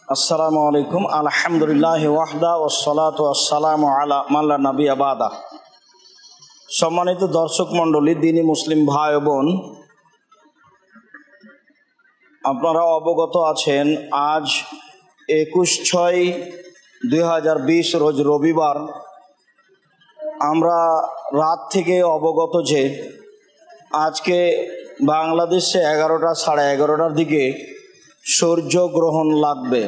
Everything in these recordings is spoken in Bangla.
আসসালামু আলাইকুম। আলহামদুলিল্লাহ ওয়াহদা ওয়াসসালাতু ওয়াসসালামু আলা মান লা নাবিয়্যা বাদা। সম্মানিত দর্শক মণ্ডলী, দিনী মুসলিম ভাই ও বোন, আপনারা অবগত আছেন আজ 21/6/2020 রোজ রবিবার। আমরা রাত থেকে অবগত যে আজকে বাংলাদেশে 11টা সাড়ে 11টার দিকে সূর্যগ্রহণ লাগবে।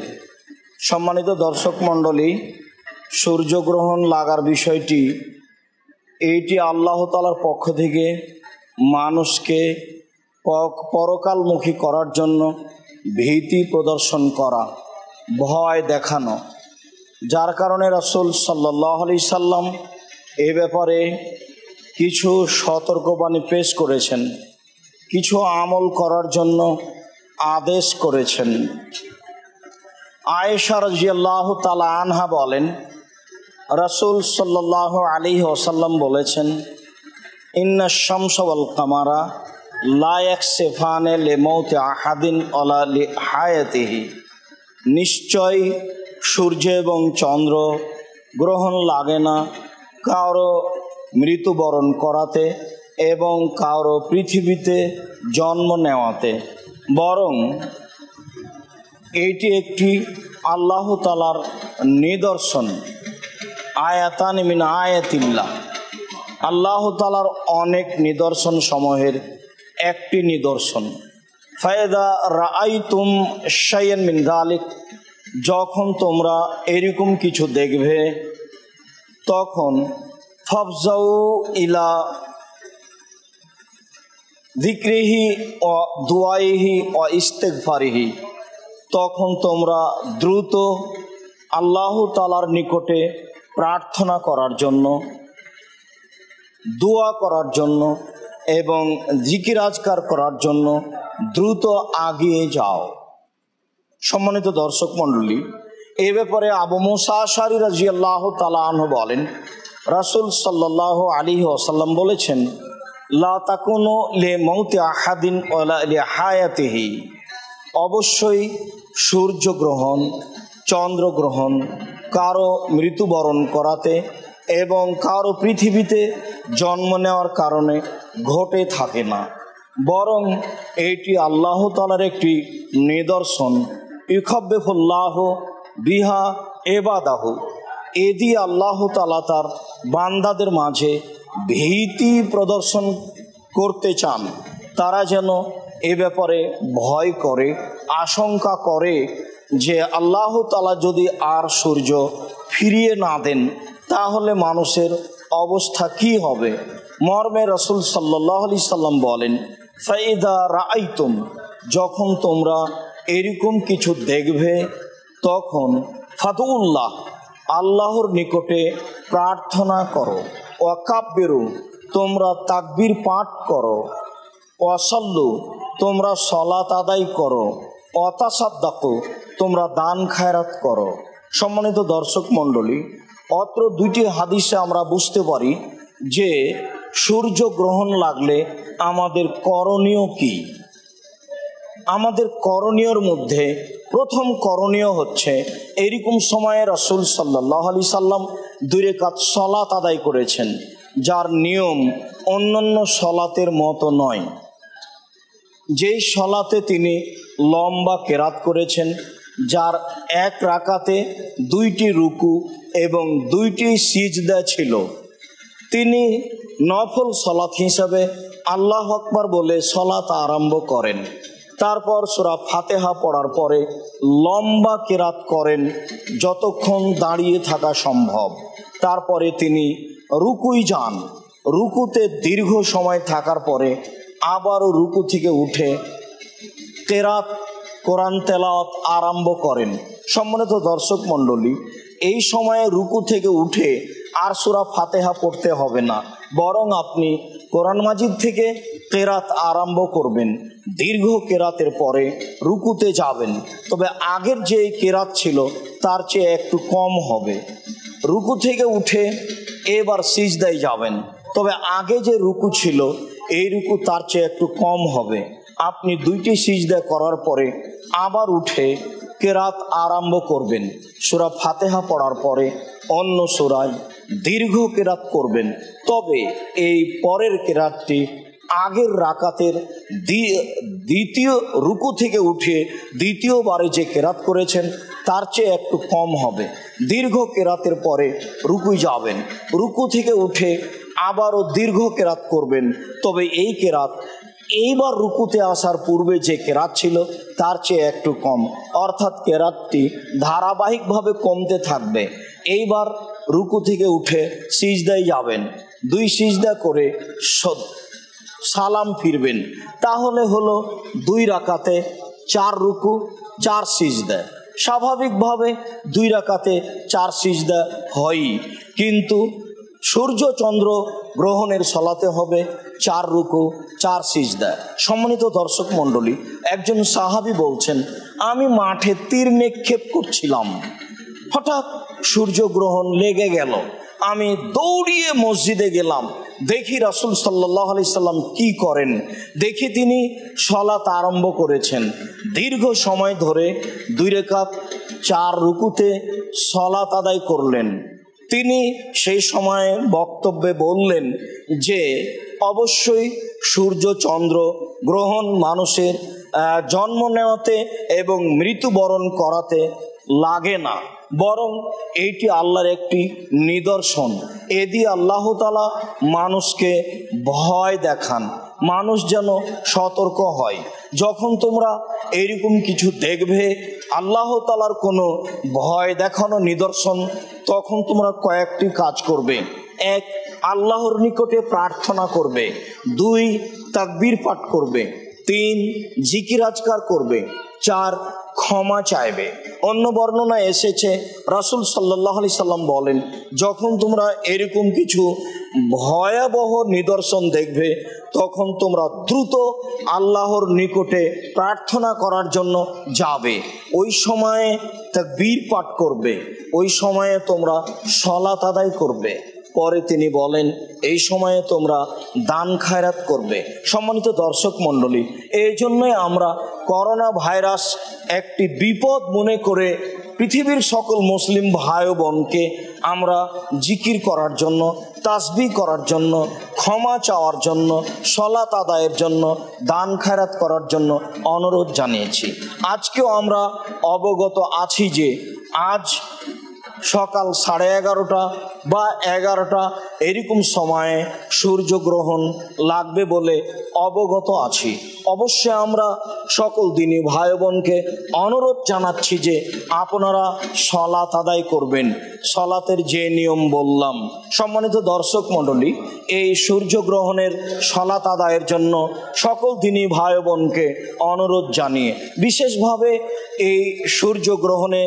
সম্মানিত দর্শক মণ্ডলী, সূর্যগ্রহণ লাগার বিষয়টি এইটি আল্লাহ তাআলার পক্ষ থেকে মানুষকে পরকালমুখী করার জন্য ভীতি প্রদর্শন করা, ভয় দেখানো, যার কারণে রাসূল সাল্লাল্লাহু আলাইহি সাল্লাম এ ব্যাপারে কিছু সতর্কবাণী পেশ করেছেন, কিছু আমল করার জন্য আদেশ করেছেন। আয়েশা রাদিয়াল্লাহু তাআলা আনহা বলেন, রাসূল সাল্লাল্লাহু আলাইহি ওয়াসাল্লাম বলেছেন, ইন্না শামসা ওয়াল কামারা লা ইয়াকসিফানে লিমাউতি আহাদিন ওয়ালা লিহায়াতিহি। নিশ্চয় সূর্য এবং চন্দ্র গ্রহণ লাগে না কারো মৃত্যুবরণ করাতে এবং কারো পৃথিবীতে জন্ম নেওয়াতে, বরং এইটি একটি আল্লাহ তাআলার নিদর্শন। আয়াতান মিন আয়াতিল্লাহ, আল্লাহ তাআলার অনেক নিদর্শন সমূহের একটি নিদর্শন। ফায়দা রাআইতুম শাইয়ান মিন যালিক, যখন তোমরা এরকম কিছু দেখবে তখন ফাফজাউ ইলা যিকরিহি ওয়া দুআইহি ওয়া ইস্তিগফারিহি, তখন তোমরা দ্রুত আল্লাহ তাআলার নিকটে প্রার্থনা করার জন্য, দোয়া করার জন্য এবং জিকির আজকার করার জন্য দ্রুত আগিয়ে যাও। সম্মানিত দর্শক মণ্ডলী, এ ব্যাপারে আবু মুসা আশআরী রাদিয়াল্লাহু তাআলা আনহু বলেন, রাসূল সাল্লাল্লাহু আলাইহি ওয়াসাল্লাম বলেছেন, লা তাকুনু লিমাউতি আহাদিন ওয়ালা লিহায়াতিহি। অবশ্যই সূর্যগ্রহণ, চন্দ্রগ্রহণ কারো মৃত্যুবরণ করাতে এবং কারো পৃথিবীতে জন্ম নেওয়ার কারণে ঘটে থাকে না, বরং এইটি আল্লাহ তাআলার একটি নিদর্শন। ইউখাব্বিফুল্লাহু বিহা ইবাদাহু, এ দিয়ে আল্লাহ তাআলা তার বান্দাদের মাঝে ভীতি প্রদর্শন করতে চান, তারা যেন এ ব্যাপারে ভয় করে, আশঙ্কা করে যে আল্লাহ তাআলা যদি আর সূর্য ফিরিয়ে না দেন তাহলে মানুষের অবস্থা কি হবে। মর্মে রাসূল সাল্লাল্লাহু আলাইহি সাল্লাম বলেন, ফাইদা রাআইতুম, যখন তোমরা এরকম কিছু দেখবে তখন ফাদুল্লাহ, আল্লাহর নিকটে প্রার্থনা করো, ওয়াকাব্বিরু, তোমরা তাকবীর পাঠ করো, ওয়াসাল্লু, তোমরা সালাত আদায় করো, ওয়াতাসাদ্দাকু, তোমরা দান খায়রাত করো। সম্মানিত দর্শক মণ্ডলী, অত্র দুইটি হাদিসে আমরা বুঝতে পারি যে সূর্য গ্রহণ লাগলে আমাদের করণীয় কি। আমাদের করণীয়র মধ্যে প্রথম করণীয় হচ্ছে, এরকম সময়ে রাসূল সাল্লাল্লাহু আলাইহি সাল্লাম 2 রাকাত সালাত আদায় করেছেন, যার নিয়ম অন্যান্য সালাতের মতো নয়। যেই সালাতে তিনি লম্বা কেরাত করেছেন, যার এক রাকাতে 2টি রুকু এবং 2টি সিজদা ছিল, তিনি নফল সালাত হিসাবে আল্লাহু আকবার বলে সালাত আরম্ভ করেন। তারপর সূরা ফাতিহা পড়ার পরে লম্বা কেরাত করেন যতক্ষণ দাঁড়িয়ে থাকা সম্ভব। তারপরে তিনি রুকুই যান, রুকুতে দীর্ঘ সময় থাকার পরে আবারও রুকু থেকে উঠে কেরাত, কোরআন তেলাওয়াত আরম্ভ করেন। সম্মানিত দর্শক মণ্ডলী, এই সময়ে রুকু থেকে উঠে আর সূরা ফাতিহা পড়তে হবে না, বরং আপনি কোরআন মাজিদ থেকে কেরাত আরম্ভ করবেন। দীর্ঘ কেরাতের পরে রুকুতে যাবেন, তবে আগের যে কেরাত ছিল তার চেয়ে একটু কম হবে। রুকু থেকে উঠে এবার সিজদায় যাবেন, তবে আগে যে রুকু ছিল এই রুকু তার চেয়ে একটু কম হবে। আপনি 2টি সিজদা করার পরে আবার উঠে কেরাত আরম্ভ করবেন। সূরা ফাতিহা পড়ার পরে অন্য সূরায় দীর্ঘ কেরাত করবেন। তবে এই পরের কেরাতটি আগের রাকাতের দ্বিতীয় রুকু থেকে উঠে দ্বিতীয়বারে যে কেরাত করেছেন তার চেয়ে একটু কম হবে। দীর্ঘ কেরাতের পরে রুকুই যাবেন, রুকু থেকে উঠে আবারও দীর্ঘ কেরাত করবেন। তবে এই কেরাত এইবার রুকুতে আসার পূর্বে যে কেরাত ছিল তার চেয়ে একটু কম, অর্থাৎ কেরাতটি ধারাবাহিকভাবে কমতে থাকবে। এইবার রুকু থেকে উঠে সিজদায় যাবেন, 2 সিজদা করে সালাম ফিরবেন। তাহলে হলো 2 রাকাতে 4 রুকু 4 সিজদা। স্বাভাবিকভাবে 2 রাকাতে 4 সিজদা হয়ই, কিন্তু সূর্য চন্দ্র গ্রহণের সলাতে হবে 4 রুকু 4 সিজদা। সম্মানিত দর্শক মণ্ডলী, একজন সাহাবী বলছেন, আমি মাঠে তীর নিক্ষেপ করছিলাম, হঠাৎ সূর্যগ্রহণ লেগে গেল। আমি দৌড়িয়ে মসজিদে গেলাম, দেখি রাসূল সাল্লাল্লাহু আলাইহি সাল্লাম কি করেন। দেখি তিনি সালাত আরম্ভ করেছেন, দীর্ঘ সময় ধরে 2 রাকাত 4 রুকুতে সালাত আদায় করলেন। তিনি সেই সময় বক্তব্যে বললেন যে অবশ্যই সূর্য চন্দ্র গ্রহণ মানুষের জন্ম নেওয়াতে এবং মৃত্যুবরণ করাতে লাগে না, বরং এইটি আল্লাহর একটি নিদর্শন। এ দিয়ে আল্লাহ তাআলা মানুষকে ভয় দেখান, মানুষ যেন সতর্ক হয়। যখন তোমরা এরকম কিছু দেখবে, আল্লাহ তাআলার কোনো ভয় দেখানো নিদর্শন, তখন তোমরা কয়েকটি কাজ করবে। 1, আল্লাহর নিকটে প্রার্থনা করবে। 2, তাকবীর পাঠ করবে। 3, জিকির আজকার করবে। 4, ক্ষমা চাইবে। অন্য বর্ণনায় এসেছে রাসূল সাল্লাল্লাহু আলাইহি সাল্লাম বলেন, যখন তোমরা এরকম কিছু ভয়াবহ নিদর্শন দেখবে তখন তোমরা দ্রুত আল্লাহর নিকটে প্রার্থনা করার জন্য যাবে। ওই সময়ে তাকবীর পাঠ করবে, ওই সময়ে তোমরা সালাত আদায় করবে। পরে তিনি বলেন, এই সময়ে তোমরা দান খায়রাত করবে। সম্মানিত দর্শক মণ্ডলী, এই জন্যই আমরা করোনা ভাইরাস একটি বিপদ মনে করে পৃথিবীর সকল মুসলিম ভাই বোনকে আমরা জিকির করার জন্য, তাসবিহ করার জন্য, ক্ষমা চাওয়ার জন্য, সালাত আদায়ের জন্য, দান খায়রাত করার জন্য অনুরোধ জানিয়েছি। আজকেও আমরা অবগত আছি যে আজ সকাল 11:30 বা 11টা এরকম সময়ে সূর্যগ্রহণ লাগবে বলে অবগত আছি। অবশ্যই আমরা সকল দিনী ভাই বোনকে অনুরোধ জানাচ্ছি যে আপনারা সালাত আদায় করবেন, সালাতের যে নিয়ম বললাম। সম্মানিত দর্শক মণ্ডলী, এই সূর্যগ্রহণের সালাত আদায়ের জন্য সকল দিনী ভাই বোনকে অনুরোধ জানিয়ে, বিশেষভাবে এই সূর্যগ্রহণে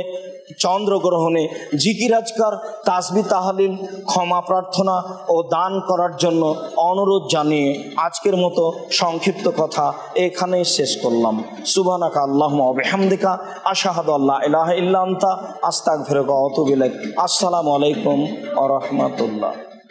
চন্দ্রগ্রহণে জিকির আজকার, তাসবিহ তাহলিল, ক্ষমা প্রার্থনা ও দান করার জন্য অনুরোধ জানিয়ে আজকের মতো সংক্ষিপ্ত কথা এখানেই শেষ করলাম। সুবহানাকা আল্লাহুম্মা ওয়া বিহামদিকা আশহাদু আল্লা ইলাহা ইল্লা আনতা আস্তাগফিরুকা ওয়া আতুবু ইলাইক। আসসালামু আলাইকুম ওয়া রাহমাতুল্লাহ।